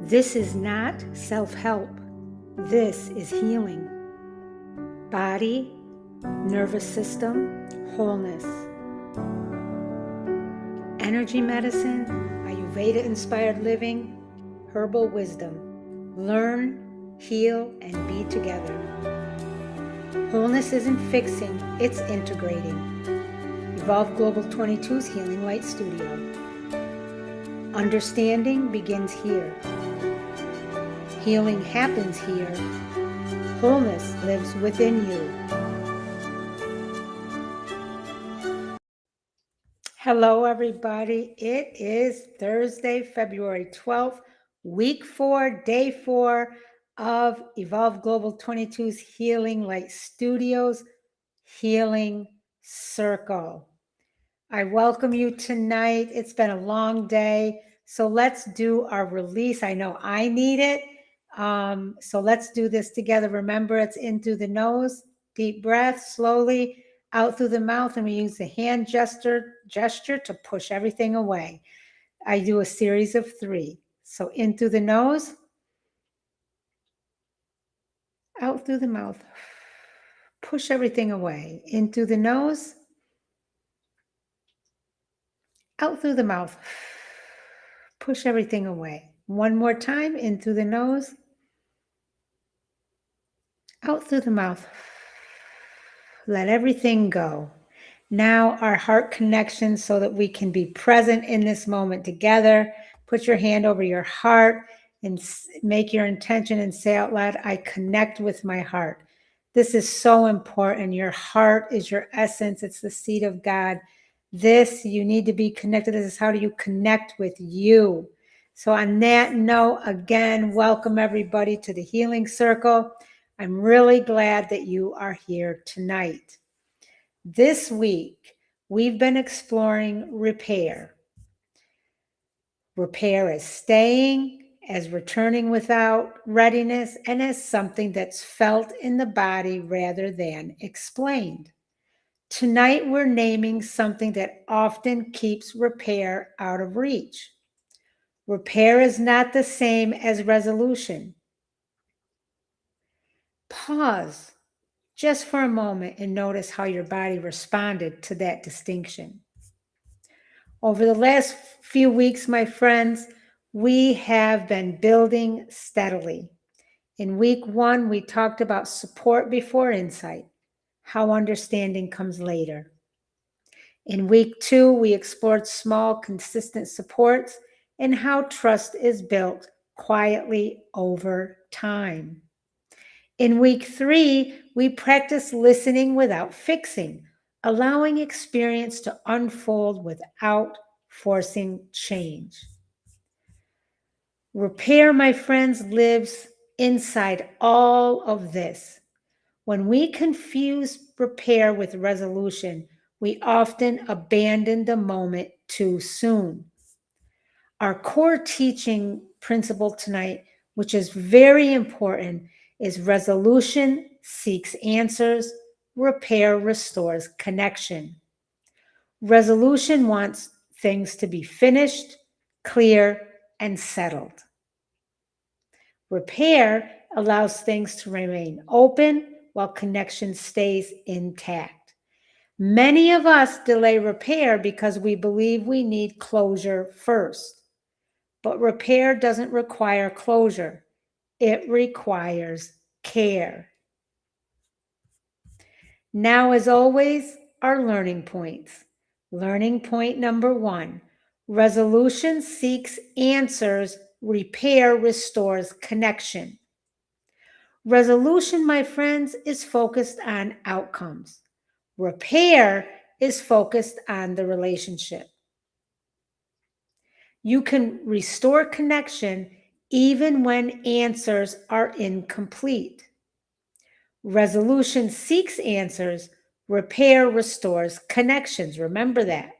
This is not self-help. This is healing. Body, nervous system, wholeness. Energy medicine, Ayurveda-inspired living, herbal wisdom. Learn, heal, and be together. Wholeness isn't fixing, it's integrating. Evolve Global 22's Healing Light Studio. Understanding begins here. Healing happens here. Wholeness lives within you. Hello, everybody. It is Thursday, February 12th, week 4, day 4 of Evolve Global 22's Healing Light Studios Healing Circle. I welcome you tonight. It's been a long day, so let's do our release. I know I need it, so let's do this together. Remember, it's in through the nose, deep breath, slowly out through the mouth, and we use the hand gesture to push everything away. I do a series of 3. So in through the nose, out through the mouth, push everything away. In through the nose, out through the mouth, push everything away. One more time, in through the nose, out through the mouth. Let everything go. Now our heart connection so that we can be present in this moment together. Put your hand over your heart and make your intention and say out loud, I connect with my heart. This is so important. Your heart is your essence. It's the seed of God. You need to be connected. This is how do you connect with you. So on that note, again, welcome everybody to the Healing Circle. I'm really glad that you are here tonight. This week, we've been exploring repair. Repair as staying, as returning without readiness, and as something that's felt in the body rather than explained. Tonight, we're naming something that often keeps repair out of reach. Repair is not the same as resolution. Pause just for a moment and notice how your body responded to that distinction. Over the last few weeks, my friends, we have been building steadily. In week 1, we talked about support before insight, how understanding comes later. In week 2, we explored small, consistent supports and how trust is built quietly over time. In week 3, we practiced listening without fixing, allowing experience to unfold without forcing change. Repair, my friends, lives inside all of this. When we confuse repair with resolution, we often abandon the moment too soon. Our core teaching principle tonight, which is very important, is resolution seeks answers, repair restores connection. Resolution wants things to be finished, clear, and settled. Repair allows things to remain open while connection stays intact. Many of us delay repair because we believe we need closure first. But repair doesn't require closure. It requires care. Now, as always, our learning points. Learning point number 1, resolution seeks answers, repair restores connection. Resolution, my friends, is focused on outcomes. Repair is focused on the relationship. You can restore connection even when answers are incomplete. Resolution seeks answers, repair restores connections. Remember that.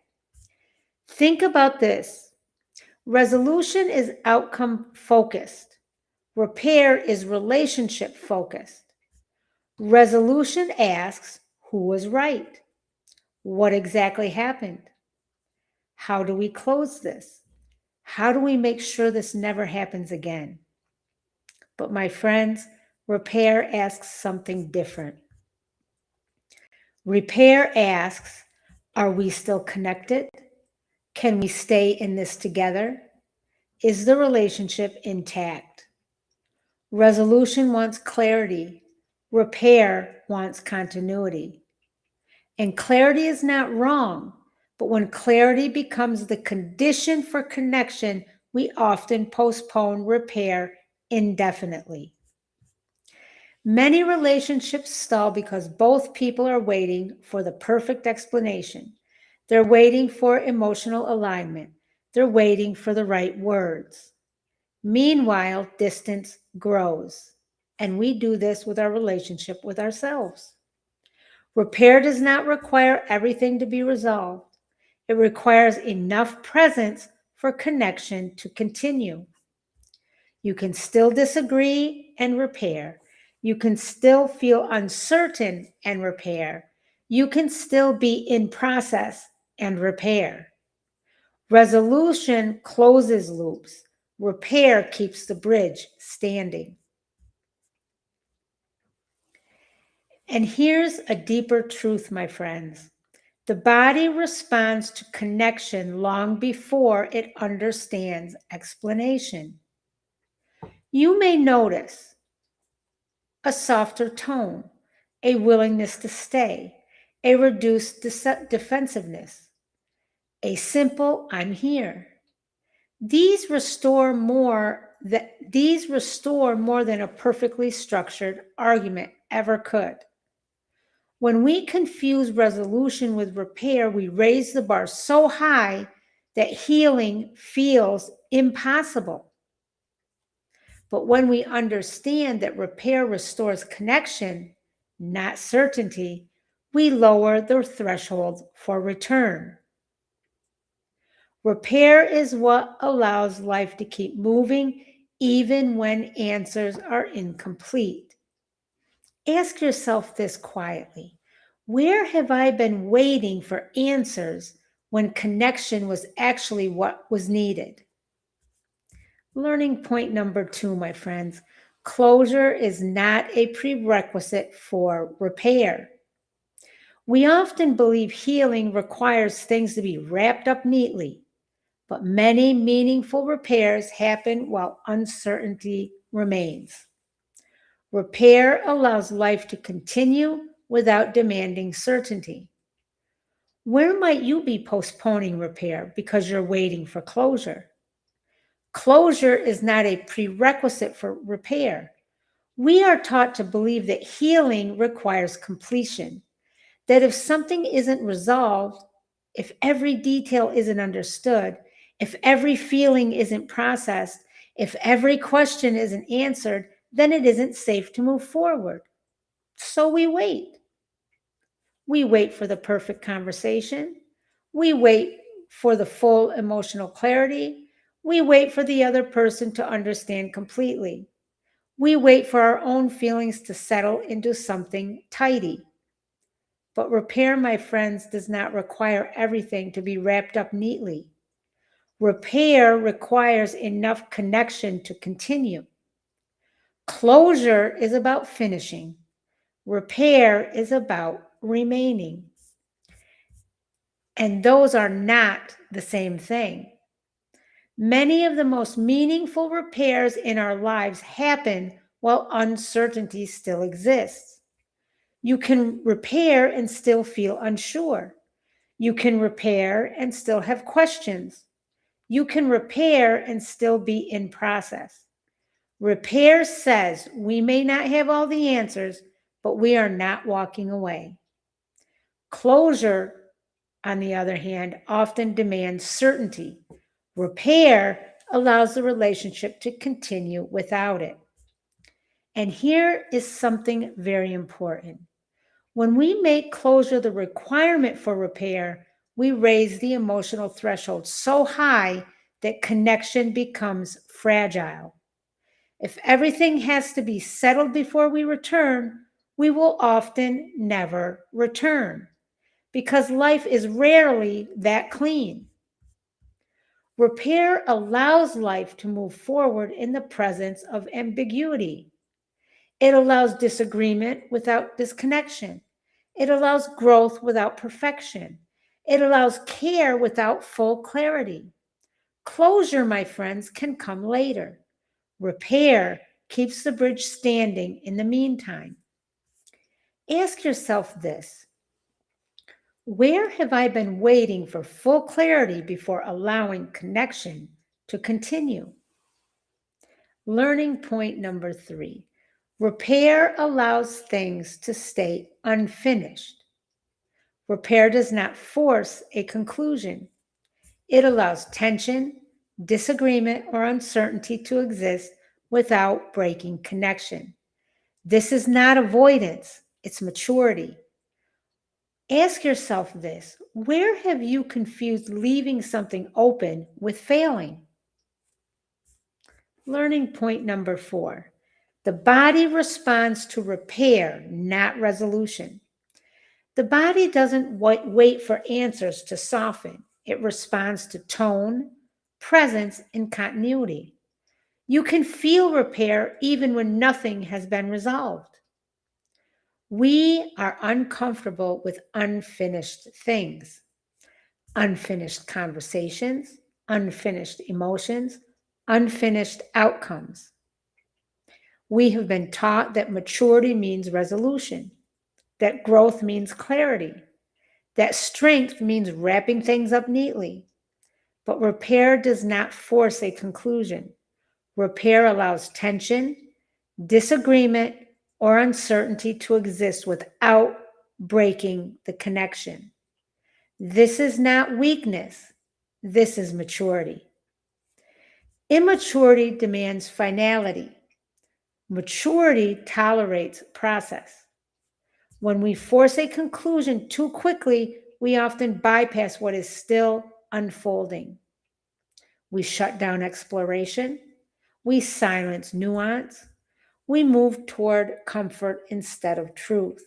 Think about this. Resolution is outcome focused. Repair is relationship focused. Resolution asks, who was right? What exactly happened? How do we close this? How do we make sure this never happens again? But my friends, repair asks something different. Repair asks, are we still connected? Can we stay in this together? Is the relationship intact? Resolution wants clarity. Repair wants continuity. And clarity is not wrong, but when clarity becomes the condition for connection, we often postpone repair indefinitely. Many relationships stall because both people are waiting for the perfect explanation. They're waiting for emotional alignment. They're waiting for the right words. Meanwhile, distance grows. And we do this with our relationship with ourselves. Repair does not require everything to be resolved. It requires enough presence for connection to continue. You can still disagree and repair. You can still feel uncertain and repair. You can still be in process and repair. Resolution closes loops. Repair keeps the bridge standing. And here's a deeper truth, my friends. The body responds to connection long before it understands explanation. You may notice a softer tone, a willingness to stay, a reduced defensiveness, a simple "I'm here." These restore more than a perfectly structured argument ever could. When we confuse resolution with repair, we raise the bar so high that healing feels impossible. But when we understand that repair restores connection, not certainty, we lower the threshold for return. Repair is what allows life to keep moving even when answers are incomplete. Ask yourself this quietly. Where have I been waiting for answers when connection was actually what was needed? Learning point number 2, my friends. Closure is not a prerequisite for repair. We often believe healing requires things to be wrapped up neatly, but many meaningful repairs happen while uncertainty remains. Repair allows life to continue without demanding certainty. Where might you be postponing repair because you're waiting for closure? Closure is not a prerequisite for repair. We are taught to believe that healing requires completion, that if something isn't resolved, if every detail isn't understood, if every feeling isn't processed, if every question isn't answered, then it isn't safe to move forward. So we wait. We wait for the perfect conversation. We wait for the full emotional clarity. We wait for the other person to understand completely. We wait for our own feelings to settle into something tidy. But repair, my friends, does not require everything to be wrapped up neatly. Repair requires enough connection to continue. Closure is about finishing. Repair is about remaining. And those are not the same thing. Many of the most meaningful repairs in our lives happen while uncertainty still exists. You can repair and still feel unsure. You can repair and still have questions. You can repair and still be in process. Repair says we may not have all the answers, but we are not walking away. Closure, on the other hand, often demands certainty. Repair allows the relationship to continue without it. And here is something very important. When we make closure the requirement for repair, we raise the emotional threshold so high that connection becomes fragile. If everything has to be settled before we return, we will often never return because life is rarely that clean. Repair allows life to move forward in the presence of ambiguity. It allows disagreement without disconnection. It allows growth without perfection. It allows care without full clarity. Closure, my friends, can come later. Repair keeps the bridge standing in the meantime. Ask yourself this: where have I been waiting for full clarity before allowing connection to continue? Learning point number 3: repair allows things to stay unfinished. Repair does not force a conclusion. It allows tension, disagreement, or uncertainty to exist without breaking connection. This is not avoidance, it's maturity. Ask yourself this: where have you confused leaving something open with failing? Learning point number 4: the body responds to repair, not resolution. The body doesn't wait for answers to soften. It responds to tone, presence, and continuity. You can feel repair even when nothing has been resolved. We are uncomfortable with unfinished things, unfinished conversations, unfinished emotions, unfinished outcomes. We have been taught that maturity means resolution, that growth means clarity, that strength means wrapping things up neatly. But repair does not force a conclusion. Repair allows tension, disagreement, or uncertainty to exist without breaking the connection. This is not weakness. This is maturity. Immaturity demands finality. Maturity tolerates process. When we force a conclusion too quickly, we often bypass what is still unfolding. We shut down exploration. We silence nuance. We move toward comfort instead of truth.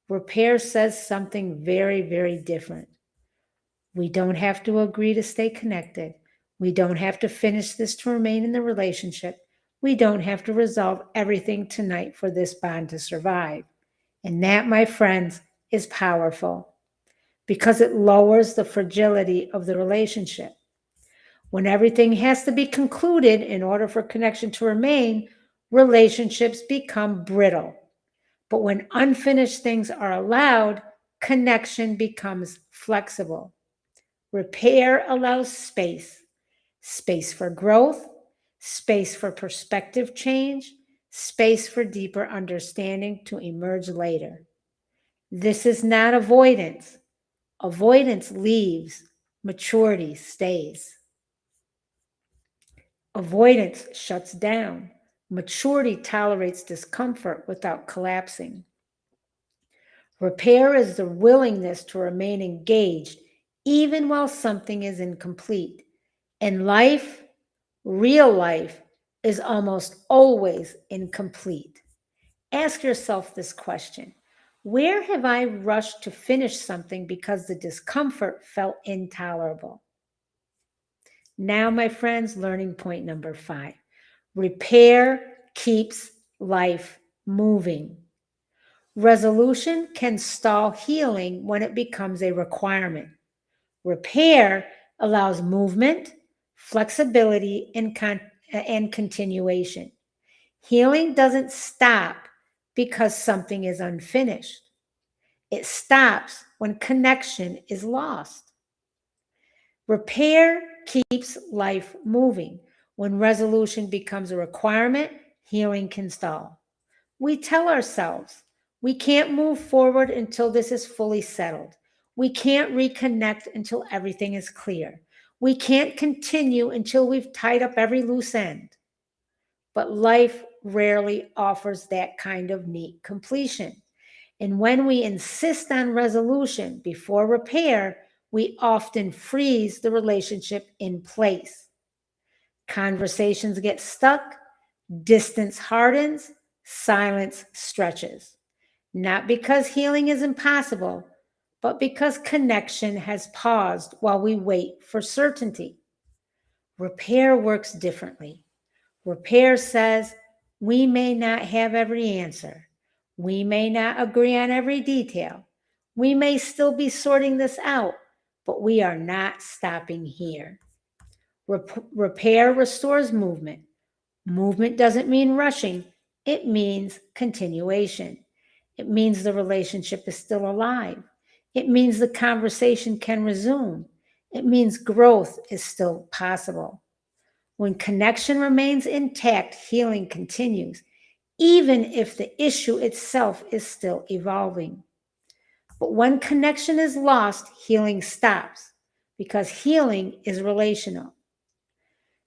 Repair says something very, very different. We don't have to agree to stay connected. We don't have to finish this to remain in the relationship. We don't have to resolve everything tonight for this bond to survive. And that, my friends, is powerful because it lowers the fragility of the relationship. When everything has to be concluded in order for connection to remain, relationships become brittle. But when unfinished things are allowed, connection becomes flexible. Repair allows space, space for growth, space for perspective change, space for deeper understanding to emerge later. This is not avoidance. Avoidance leaves, maturity stays. Avoidance shuts down. Maturity tolerates discomfort without collapsing. Repair is the willingness to remain engaged even while something is incomplete. And life, real life, is almost always incomplete. Ask yourself this question: where have I rushed to finish something because the discomfort felt intolerable? Now, my friends, learning point number 5. Repair keeps life moving. Resolution can stall healing when it becomes a requirement. Repair allows movement, flexibility, and continuation. Healing doesn't stop because something is unfinished. It stops when connection is lost. Repair keeps life moving. When resolution becomes a requirement, healing can stall. We tell ourselves, we can't move forward until this is fully settled. We can't reconnect until everything is clear. We can't continue until we've tied up every loose end. But life rarely offers that kind of neat completion. And when we insist on resolution before repair, we often freeze the relationship in place. Conversations get stuck, distance hardens, silence stretches. Not because healing is impossible, but because connection has paused while we wait for certainty. Repair works differently. Repair says we may not have every answer. We may not agree on every detail. We may still be sorting this out, but we are not stopping here. Repair restores movement. Movement doesn't mean rushing, it means continuation. It means the relationship is still alive. It means the conversation can resume. It means growth is still possible. When connection remains intact, healing continues, even if the issue itself is still evolving. But when connection is lost, healing stops because healing is relational.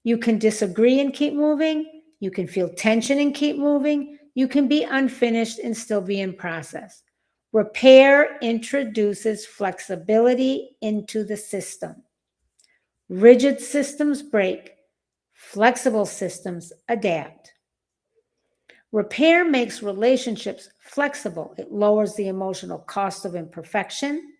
You can disagree and keep moving. You can feel tension and keep moving. You can be unfinished and still be in process. Repair introduces flexibility into the system. Rigid systems break, flexible systems adapt. Repair makes relationships flexible. It lowers the emotional cost of imperfection.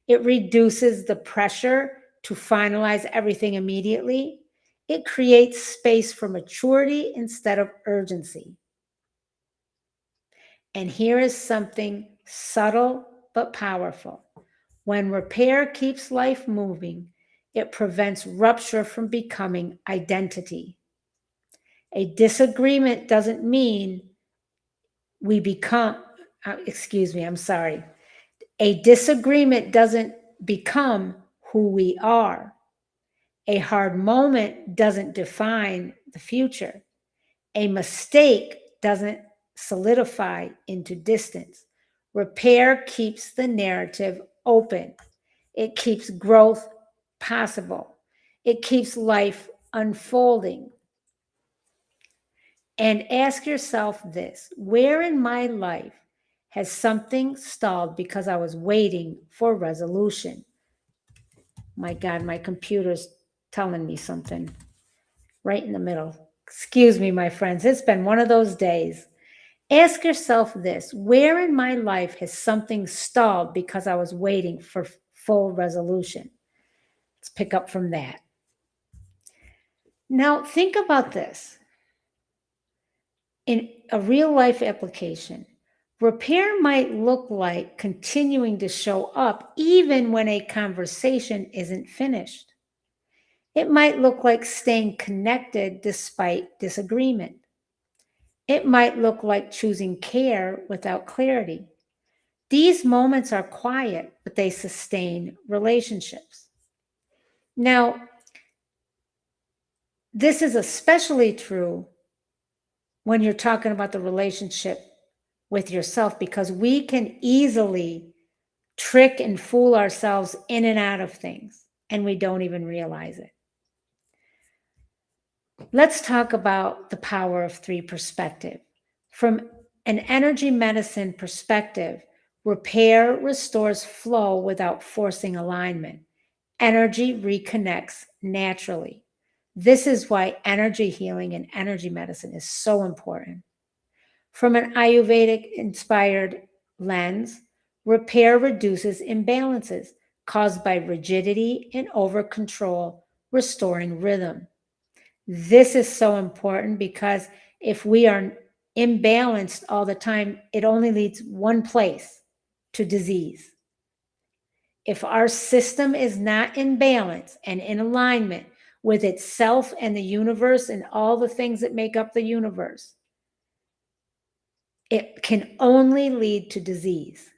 It reduces the pressure to finalize everything immediately. It creates space for maturity instead of urgency. And here is something subtle but powerful. When repair keeps life moving, it prevents rupture from becoming identity. A disagreement doesn't mean we become, A disagreement doesn't become who we are. A hard moment doesn't define the future. A mistake doesn't solidify into distance. Repair keeps the narrative open. It keeps growth possible. It keeps life unfolding. And ask yourself this: where in my life has something stalled because I was waiting for resolution? My God, my computer's telling me something right in the middle. Excuse me, my friends. It's been one of those days. Ask yourself this: where in my life has something stalled because I was waiting for full resolution? Let's pick up from that. Now, think about this. In a real life application, repair might look like continuing to show up even when a conversation isn't finished. It might look like staying connected despite disagreement. It might look like choosing care without clarity. These moments are quiet, but they sustain relationships. Now, this is especially true when you're talking about the relationship with yourself, because we can easily trick and fool ourselves in and out of things, and we don't even realize it. Let's talk about the power of three perspective. From an energy medicine perspective, repair restores flow without forcing alignment. Energy reconnects naturally. This is why energy healing and energy medicine is so important. From an Ayurvedic inspired lens, repair reduces imbalances caused by rigidity and over control, restoring rhythm. This is so important because if we are imbalanced all the time, it only leads one place: to disease. If our system is not in balance and in alignment with itself and the universe and all the things that make up the universe, it can only lead to disease.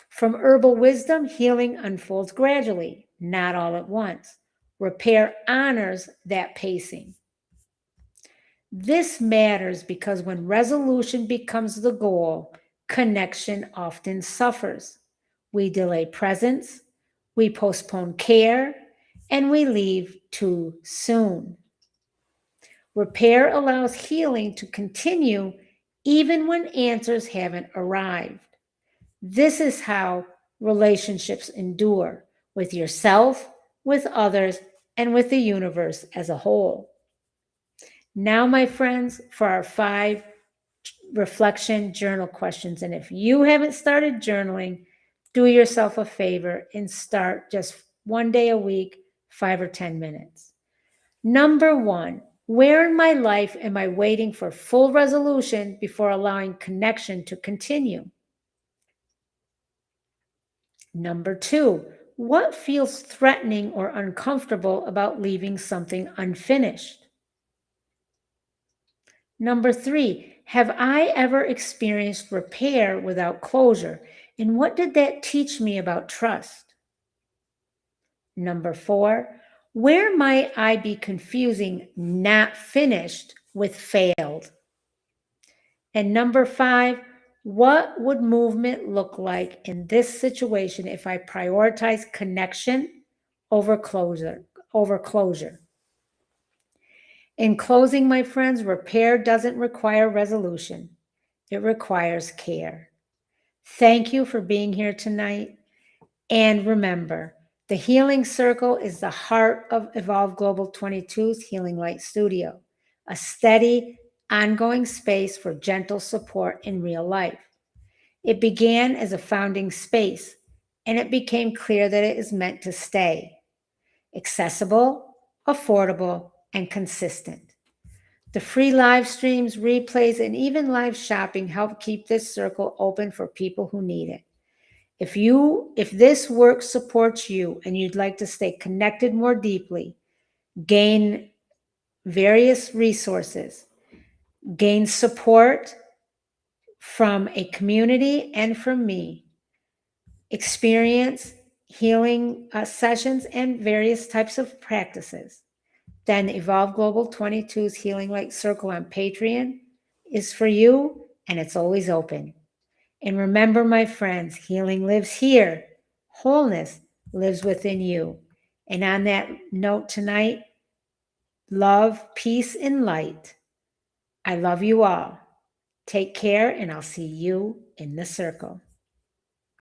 From herbal wisdom, healing unfolds gradually, not all at once. Repair honors that pacing. This matters because when resolution becomes the goal, connection often suffers. We delay presence, we postpone care, and we leave too soon. Repair allows healing to continue even when answers haven't arrived. This is how relationships endure: with yourself, with others, and with the universe as a whole. Now, my friends, for our 5 reflection journal questions. And if you haven't started journaling, do yourself a favor and start just one day a week, 5 or 10 minutes. Number one, where in my life am I waiting for full resolution before allowing connection to continue? Number two, what feels threatening or uncomfortable about leaving something unfinished? Number three, have I ever experienced repair without closure? And what did that teach me about trust? Number four, where might I be confusing not finished with failed? And number five, what would movement look like in this situation if I prioritize connection over closure? Over closure. In closing, my friends, repair doesn't require resolution. It requires care. Thank you for being here tonight. And remember, the Healing Circle is the heart of Evolve Global 22's Healing Light Studio, a steady, ongoing space for gentle support in real life. It began as a founding space, and it became clear that it is meant to stay accessible, affordable, and consistent. The free live streams, replays, and even live shopping help keep this circle open for people who need it. If this work supports you and you'd like to stay connected more deeply, gain various resources, gain support from a community and from me, experience healing sessions and various types of practices, then Evolve Global 22's Healing Light Circle on Patreon is for you, and it's always open. And remember, my friends, healing lives here. Wholeness lives within you. And on that note tonight, love, peace, and light. I love you all. Take care, and I'll see you in the circle.